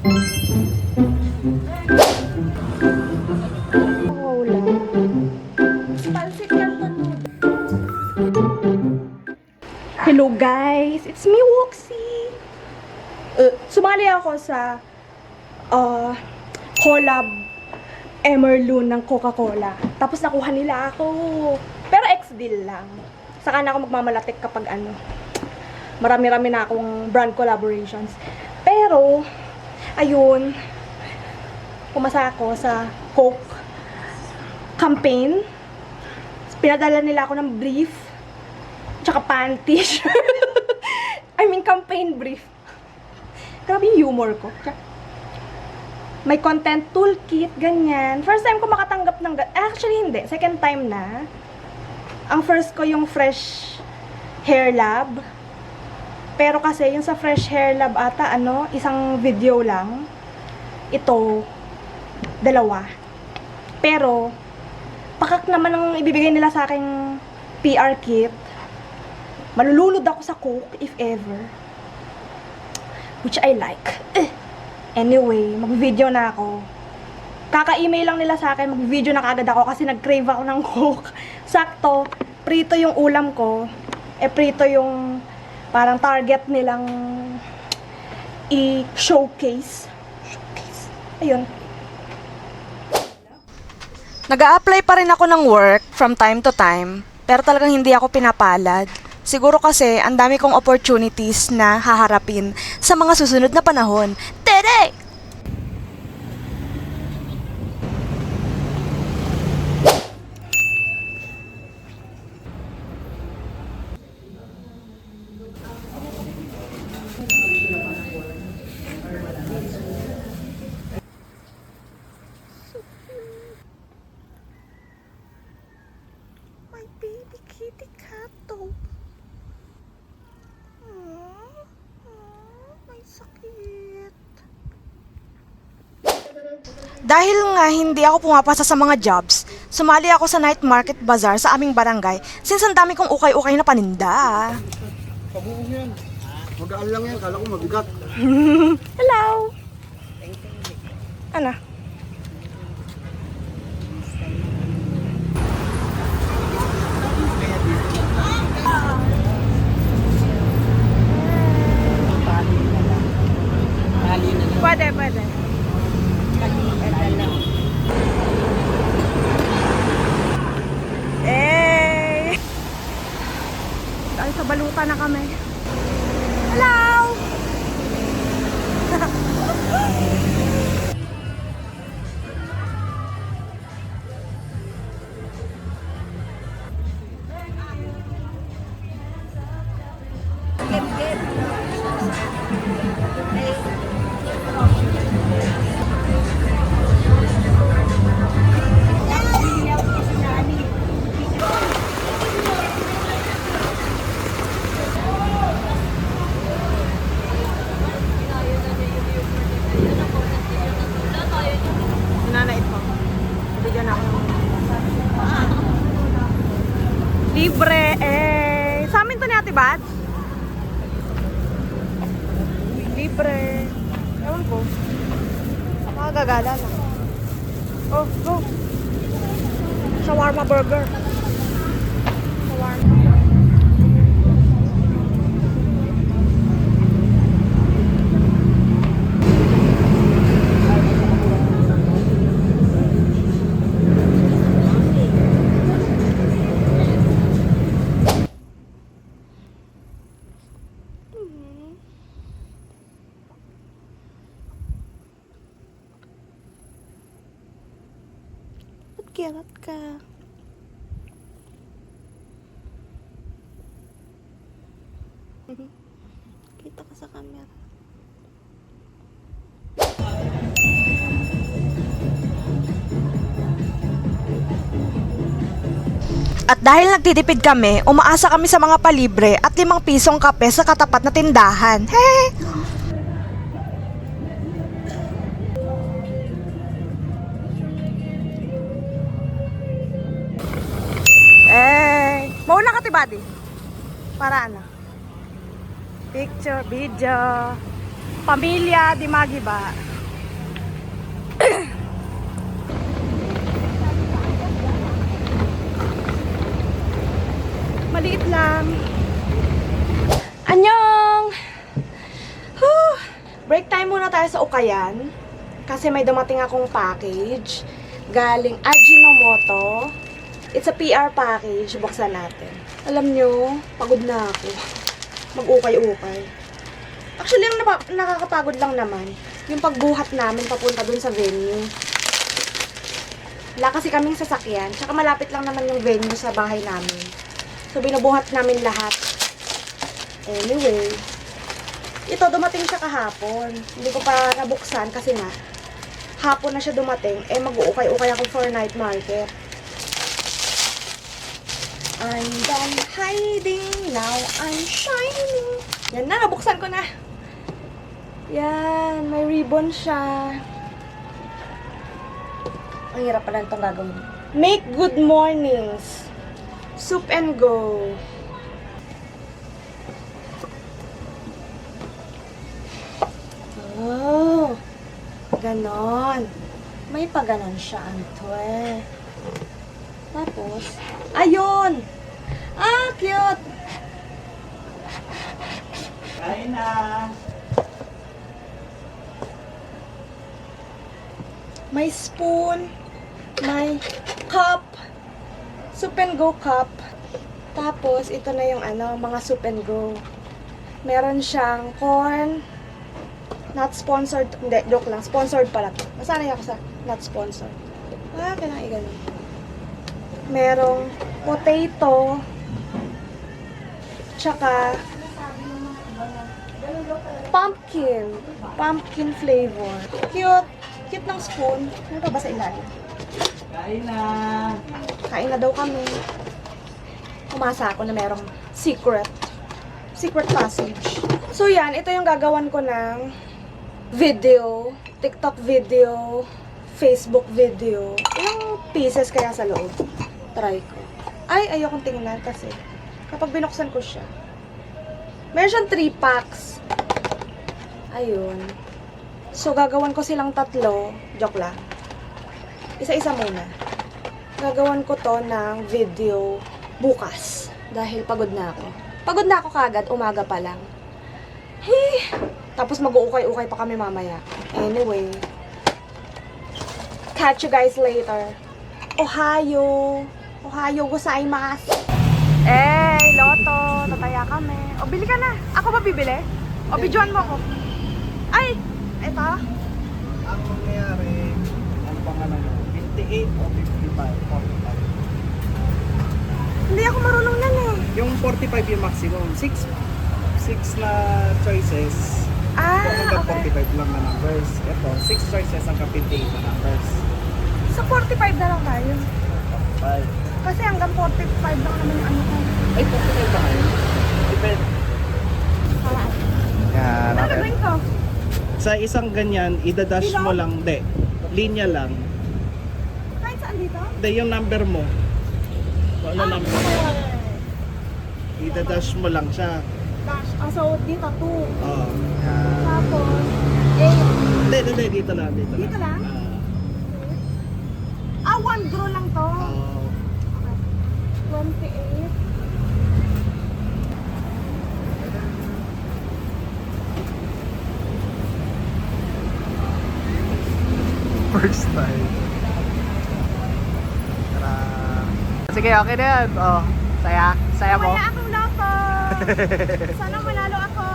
Cola. Pansit Canton noodles. Hello guys, it's me Woxie. Sumali ako sa collab Emerloon ng Coca-Cola. Tapos nakuha nila ako. Pero ex-deal lang. Saka na ako magmamalatik kapag marami-rami na akong brand collaborations. Pero, ayun, pumasa ako sa Coke campaign. Pinadala nila ako ng brief, tsaka panty. I mean, campaign brief. Grabe yung humor ko. May content toolkit, ganyan. First time ko makatanggap ng... Actually, hindi. Second time na. Ang first ko yung Fresh Hair Lab. Pero kasi, yung sa Fresh Hair Lab ata, isang video lang. Ito, 2. Pero, pakak naman ang ibibigay nila sa aking PR kit. Malulunod ako sa Coke, if ever. Which I like. Anyway, mag-video na ako. Kaka-email lang nila sa akin, mag-video na kagad ako kasi nag-crave ako ng Coke. Sakto, prito yung ulam ko. Prito yung parang target nilang i-showcase. Ayun. Nag-a-apply pa rin ako ng work from time to time, pero talagang hindi ako pinapalad. Siguro kasi ang dami kong opportunities na haharapin sa mga susunod na panahon. Tere! My baby kitty cat though. May sakit. Dahil nga hindi ako pumapasa sa mga jobs, sumali ako sa night market bazaar sa aming barangay since ang dami kong ukay-ukay na paninda. Pabuong yan. Magaan lang yan. Kala ko mabigat. Hello! Ano? Pwede, pwede. Eh! Ay, sa baluta na kami. Hello! Nanay ito. Bigyan ako ng libre eh. Sa amin to ni Ate Bats. Libre. Ewan ko. Makagagala lang. Oh, go. Shawarma burger. Shawarma. Kirat ka. Kita ka sa camera. At dahil nagtitipid kami, umaasa kami sa mga palibre at 5 pisong kape sa katapat na tindahan. Hey! Mauna ka, Tibadi. Para ano? Picture, video, pamilya, di magiba. Maliit lang. Annyeong! Whew! Break time muna tayo sa Ukayan. Kasi may dumating akong package. Galing Ajinomoto. It's a PR package. Buksan natin. Alam nyo, pagod na ako. Mag-ukay-ukay. Actually, ang nakakapagod lang naman, yung pagbuhat namin papunta dun sa venue. Wala kasi kaming sasakyan. Tsaka malapit lang naman yung venue sa bahay namin. So, binubuhat namin lahat. Anyway, ito dumating siya kahapon. Hindi ko pa nabuksan kasi nga, hapon na siya dumating. Mag-uukay-ukay ako for night market. I'm done hiding, now I'm shining. Yan na, nabuksan ko na. Yan, may ribbon siya. Ang hirap pala itong gagawin. Make good mornings. Soup and go. Oh, ganon. May pa ganon siya, Anto eh. Tapos, ayun! Ah, cute! Kain na. May spoon, may cup, soup and go cup. Tapos, ito na yung mga soup and go. Meron siyang corn, not sponsored, hindi, joke lang, sponsored pala to. Masanay ako sa not sponsored. Kailangan i-ganon. Merong potato, tsaka pumpkin flavor. Cute. Cute ng spoon. Ano pa ba sa ilalim? Kain na. Kain na daw kami. Umasa ako na merong secret passage. So yan, ito yung gagawan ko ng video, TikTok video, Facebook video. Ilang pieces kaya sa loob? Try ko. Ay, ayokong tingnan kasi kapag binuksan ko siya, meron siyang 3 packs. Ayun. So, gagawan ko silang 3. Joke lang. Isa-isa muna. Gagawan ko to ng video bukas. Dahil pagod na ako. Pagod na ako kagad, umaga pa lang. Hey! Tapos mag-uukay-ukay pa kami mamaya. Anyway. Catch you guys later. Ohayo! Ohayo gozaimasu! Loto! Tataya kami. O, bili ka na. Ako ba bibili? O, bidyoan mo ako. Ay! Ito? Ang mangyayari, ano bang 58 o 55? 45. Hindi ako marunong yan eh. Yung 45 yung maximum. 6 na choices. Ah, Hanggang okay. 45 lang na numbers. Ito, 6 choices hanggang 58 na numbers. So, 45 na lang tayo. 5. Kasi hanggang 45 lang naman yung ano ko. Ay, 45 ba ngayon? Depende. Paraan. Yan. Ano gagawin ko? Sa isang ganyan, idadash Ilaw? mo lang, linya lang. Kahit saan dito? Yung number mo. Kung ano number mo. Idadash mo lang siya. Dash. So, dito 2. Oo. Yan. Tapos, 8. Hindi, dito lang. Dito lang? Ah, 1 draw lang to. oo. Okay. 28. First time. Tara. Sige, okay na yan. Oh, saya mo. Wala akong loto. Sana manalo ako.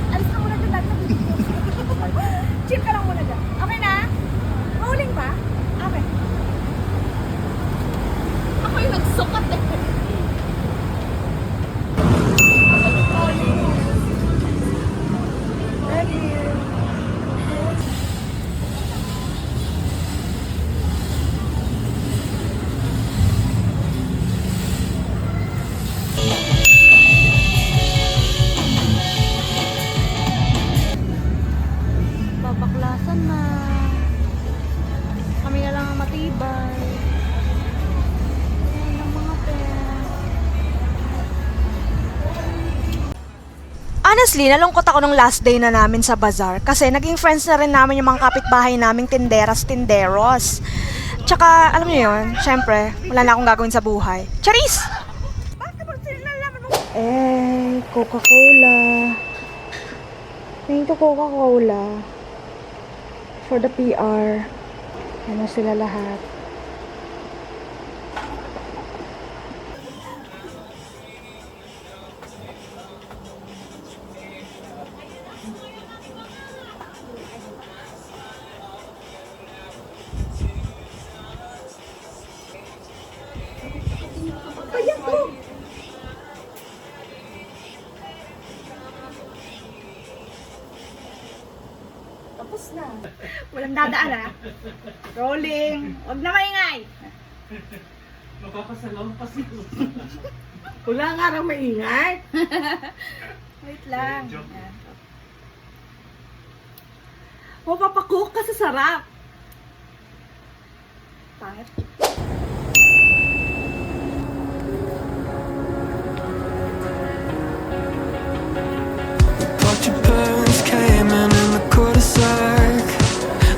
Alis ka muna dyan. Chill ka lang muna dyan. Okay na? Rolling pa? Okay. Ako yung nagsukat eh. Thank you. Babaklasan na. Kami na lang ang matibay. Ayan ang mga pera. Honestly, nalungkot ako nung last day na namin sa bazaar kasi naging friends na rin namin yung mga kapitbahay naming tinderas-tinderos. Tsaka, alam niyo yun, syempre, wala na akong gagawin sa buhay. Charis! Coca-Cola. Thank you, Coca-Cola. For the PR. Ano sila lahat. Tapos na. Walang dadaan ah. Rolling. Huwag na maingay. Mapapasalampas yun. Wala nga raw maingay. Wait lang. Joke. Yan. Mapapacook kasi sarap. Pangit. But your parents came in the cul-de-sac,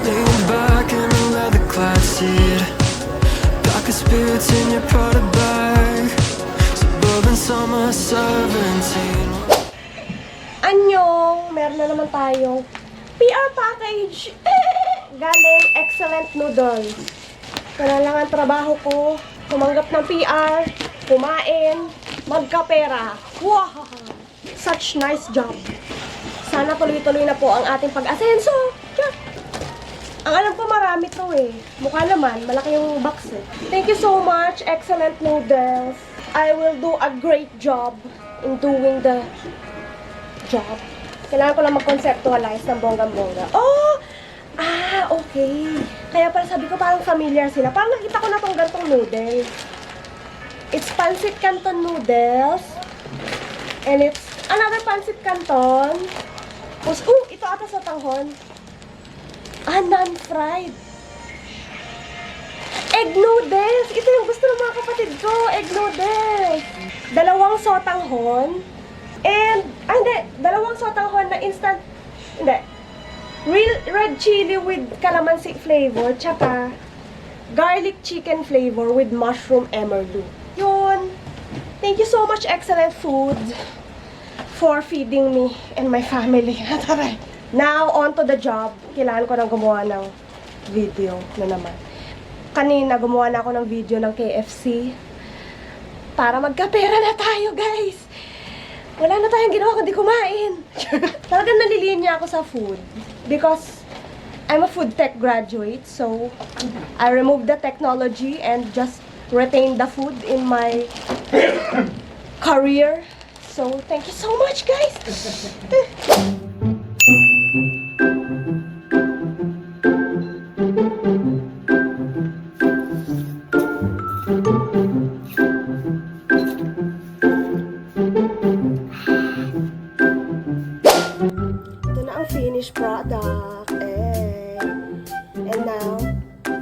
leaning back in a leather-clad seat. Darker spirits in your Prada bag, suburban summer 17. Anyong! Meron na naman tayong PR package! Galing Excellent Noodles. Kaya lang ang trabaho ko. Tumanggap ng PR, kumain, magkapera. Wow! Such nice job. Sana tuloy-tuloy na po ang ating pag-asenso. Tiyak! Ang alam ko marami to eh. Mukha naman, malaki yung box eh. Thank you so much, Excellent Noodles. I will do a great job in doing the job. Kailangan ko lang mag-conceptualize ng bonggang-bongga. Oh! Ah, okay. Kaya pala sabi ko parang familiar sila. Parang nakita ko na tong gantong noodles. It's pancit canton noodles. And it's another pancit canton. Tapos, ito ata sa tanghon. Ah, non-fried. Egg noodles. Ito yung gusto ng mga kapatid ko. Egg noodles. Dalawang sotanghon. And, hindi. Dalawang sotanghon na instant. Hindi. Real red chili with calamansi flavor. Tsaka, garlic chicken flavor with mushroom emerlu. Yun. Thank you so much, Excellent Food, for feeding me and my family. Taray. Now, on to the job. Kailangan ko nang gumawa ng video na naman. Kanina, gumawa na ako ng video ng KFC para magkapera na tayo, guys. Wala na tayong ginawa kundi kumain. Talagang nalilinya ako sa food because I'm a food tech graduate, so I removed the technology and just retain the food in my career. So, thank you so much, guys! Ito na ang finished product. And now,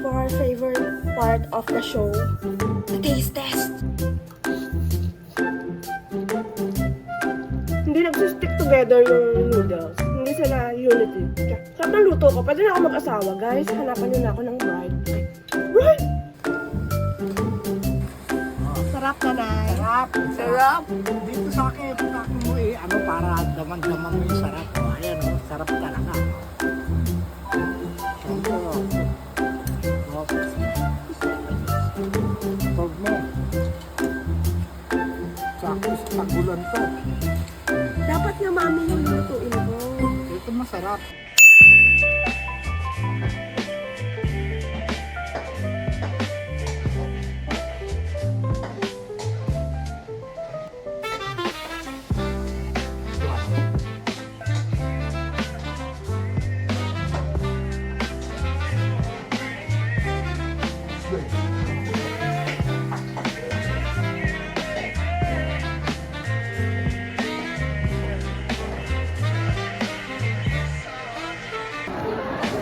for our favorite part of the show, the taste test. Hindi nagsistick together yung noodles. Hindi sila unity. Sarap ng luto ko. Pwede na ako mag-asawa, guys. Hanapan nyo na ako ng bride. Bride! Sarap na, Nay. Sarap. Sarap. Dito sa akin mo para daman-daman mo yung sarap. Ayan, sarap talaga. Tog mo. Sakto sa tagulan to. Dapat nga mami yung lutuin ko. Ito masarap.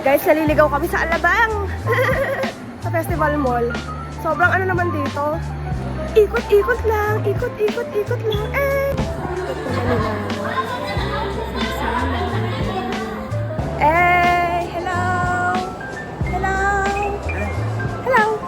Guys, naliligaw kami sa Alabang. Sa Festival Mall. Sobrang ano naman dito. Ikot-ikot lang. Ikot-ikot-ikot lang. Hey, hello. Hello. Hello.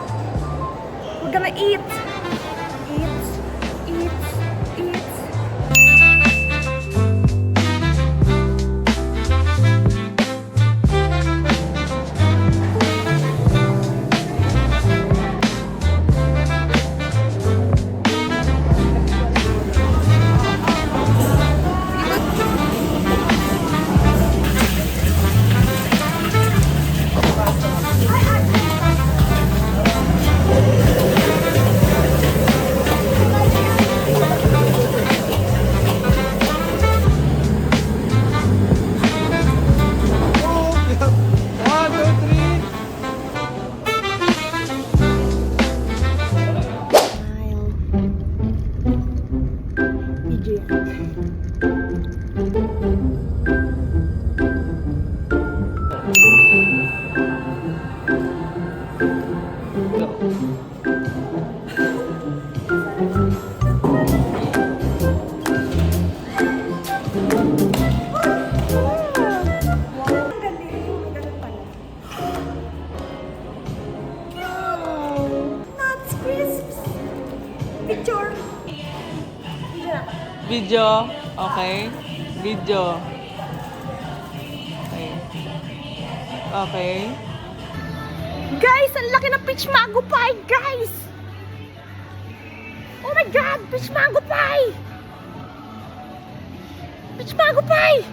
Video. Okay. Video. Okay. Okay. Guys, ang laki ng peach mango pie, guys! Oh my God! Peach mango pie! Peach mango pie!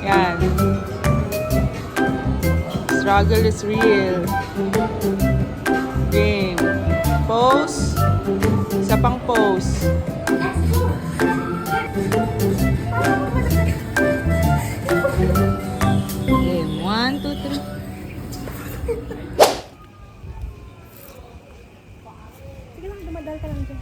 Yan. Struggle is real. Game. Pose. Isa pang pose. Game. 1, 2, 3. Sige lang, dumadal ka lang dyan.